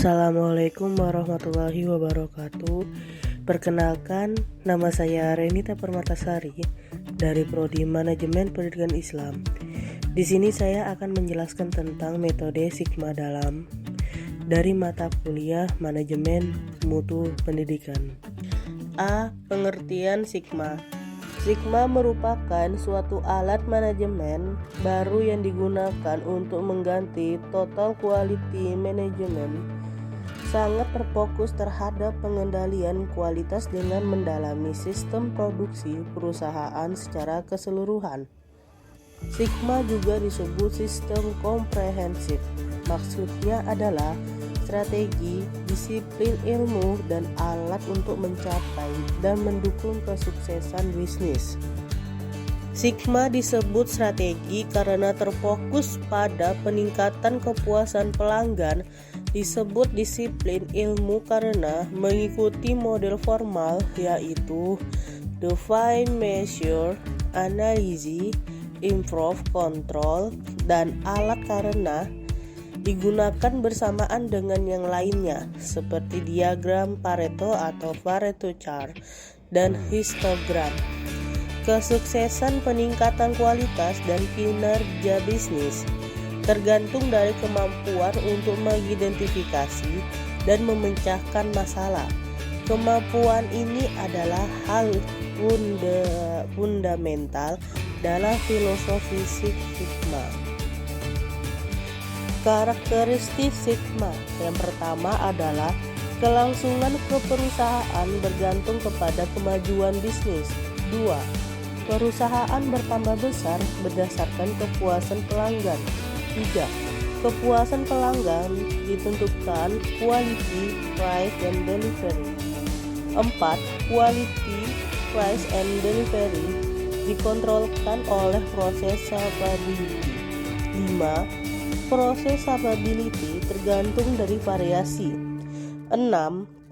Assalamualaikum warahmatullahi wabarakatuh. Perkenalkan, nama saya Renita Permatasari dari Prodi Manajemen Pendidikan Islam. Di sini saya akan menjelaskan tentang metode Sigma dalam dari mata kuliah Manajemen Mutu Pendidikan. A. Pengertian Sigma. Sigma merupakan suatu alat manajemen baru yang digunakan untuk mengganti Total Quality Management. Sangat terfokus terhadap pengendalian kualitas dengan mendalami sistem produksi perusahaan secara keseluruhan. Sigma juga disebut sistem komprehensif. Maksudnya adalah strategi, disiplin ilmu, dan alat untuk mencapai dan mendukung kesuksesan bisnis. Sigma disebut strategi karena terfokus pada peningkatan kepuasan pelanggan, disebut disiplin ilmu karena mengikuti model formal yaitu define, measure, analysis, improve, control, dan alat karena digunakan bersamaan dengan yang lainnya seperti diagram Pareto atau Pareto chart dan histogram. Kesuksesan peningkatan kualitas dan kinerja bisnis tergantung dari kemampuan untuk mengidentifikasi dan memecahkan masalah. Kemampuan ini adalah hal fundamental dalam filosofi Sigma. Karakteristik Sigma yang pertama adalah kelangsungan keperusahaan bergantung kepada kemajuan bisnis. 2. Perusahaan bertambah besar berdasarkan kepuasan pelanggan. 3. Kepuasan pelanggan ditentukan quality, price, and delivery. 4. Quality, price, and delivery dikontrolkan oleh proses capability. 5. Proses capability tergantung dari variasi. 6.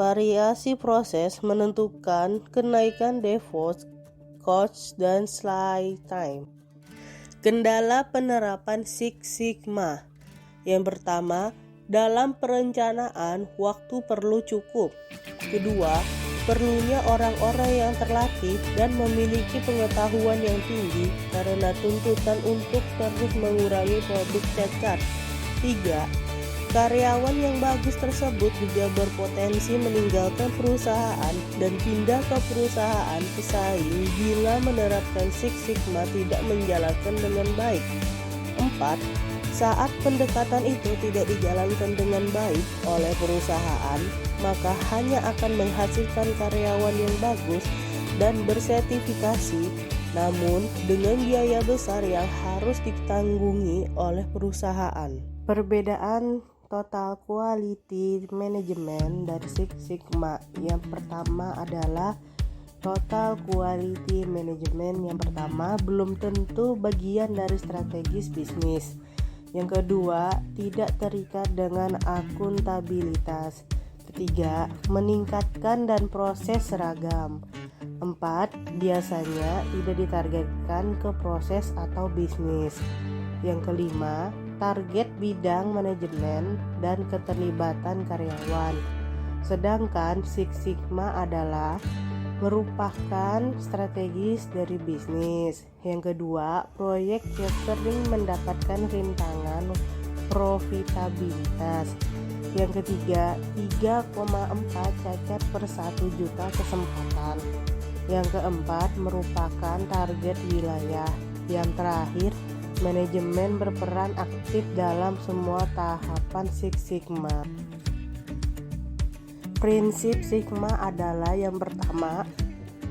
Variasi proses menentukan kenaikan default, cost, dan slide time. Kendala penerapan Six Sigma. Yang pertama, dalam perencanaan waktu perlu cukup. Kedua, perlunya orang-orang yang terlatih dan memiliki pengetahuan yang tinggi karena tuntutan untuk terus mengurangi produk cacat. 3. Karyawan yang bagus tersebut juga berpotensi meninggalkan perusahaan dan pindah ke perusahaan pesaing bila menerapkan Six Sigma tidak menjalankan dengan baik. 4. Saat pendekatan itu tidak dijalankan dengan baik oleh perusahaan, maka hanya akan menghasilkan karyawan yang bagus dan bersertifikasi, namun dengan biaya besar yang harus ditanggungi oleh perusahaan. Perbedaan Total Quality Management dari Six Sigma. Yang pertama adalah Total Quality Management yang pertama belum tentu bagian dari strategis bisnis. Yang kedua, tidak terikat dengan akuntabilitas. Ketiga, meningkatkan dan proses seragam. 4. Biasanya tidak ditargetkan ke proses atau bisnis. Yang kelima, target bidang manajemen dan keterlibatan karyawan. Sedangkan Six Sigma adalah merupakan strategis dari bisnis. Yang kedua, proyek yang sering mendapatkan rintangan profitabilitas. Yang ketiga, 3,4 cacat per 1 juta kesempatan. Yang keempat, merupakan target wilayah. Yang terakhir, manajemen berperan aktif dalam semua tahapan Six Sigma. Prinsip Sigma adalah yang pertama,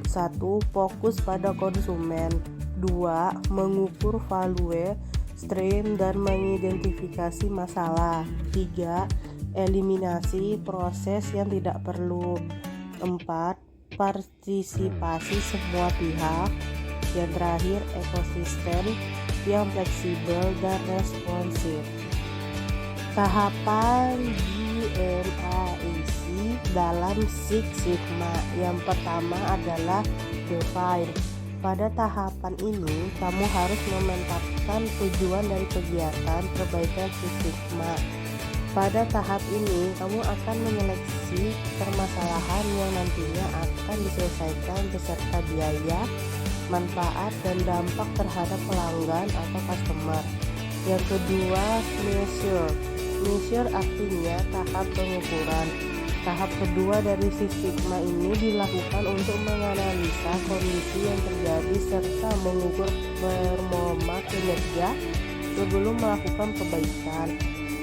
1. Fokus pada konsumen. 2. Mengukur value stream dan mengidentifikasi masalah. 3. Eliminasi proses yang tidak perlu. 4. Partisipasi semua pihak. Yang terakhir, ekosistem yang fleksibel dan responsif. Tahapan GMAIC dalam Six Sigma. Yang pertama adalah define. Pada tahapan ini, kamu harus memantapkan tujuan dari kegiatan perbaikan Six Sigma. Pada tahap ini, kamu akan menyeleksi permasalahan yang nantinya akan diselesaikan beserta biaya, manfaat, dan dampak terhadap pelanggan atau customer. Yang kedua, measure. Measure artinya tahap pengukuran. Tahap kedua dari Six Sigma ini dilakukan untuk menganalisa kondisi yang terjadi serta mengukur performa kinerja sebelum melakukan perbaikan.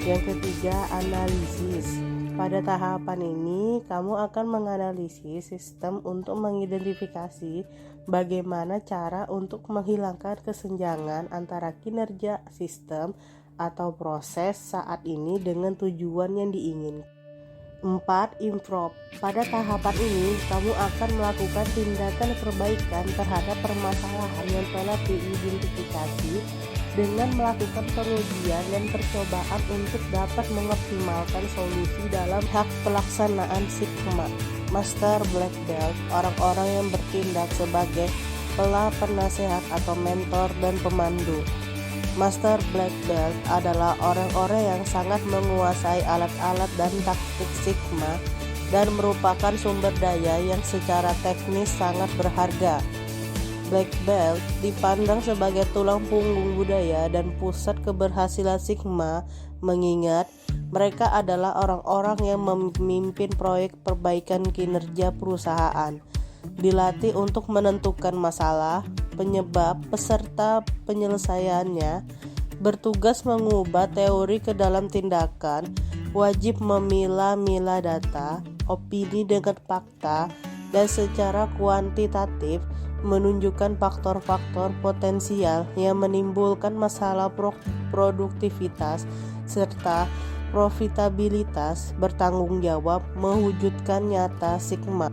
Yang ketiga, analisis. Pada tahapan ini, kamu akan menganalisis sistem untuk mengidentifikasi bagaimana cara untuk menghilangkan kesenjangan antara kinerja sistem atau proses saat ini dengan tujuan yang diinginkan. 4. Improve. Pada tahapan ini, kamu akan melakukan tindakan perbaikan terhadap permasalahan yang telah diidentifikasi dengan melakukan pengujian dan percobaan untuk dapat mengoptimalkan solusi dalam hak pelaksanaan Sigma. Master Black Belt, orang-orang yang bertindak sebagai penasehat atau mentor dan pemandu. Master Black Belt adalah orang-orang yang sangat menguasai alat-alat dan taktik Sigma dan merupakan sumber daya yang secara teknis sangat berharga. Black Belt dipandang sebagai tulang punggung budaya dan pusat keberhasilan Sigma, mengingat mereka adalah orang-orang yang memimpin proyek perbaikan kinerja perusahaan, dilatih untuk menentukan masalah, penyebab, beserta penyelesaiannya, bertugas mengubah teori ke dalam tindakan, wajib memilah-milah data, opini dengan fakta, dan secara kuantitatif menunjukkan faktor-faktor potensial yang menimbulkan masalah produktivitas serta profitabilitas, bertanggung jawab mewujudkan nyata Sigma.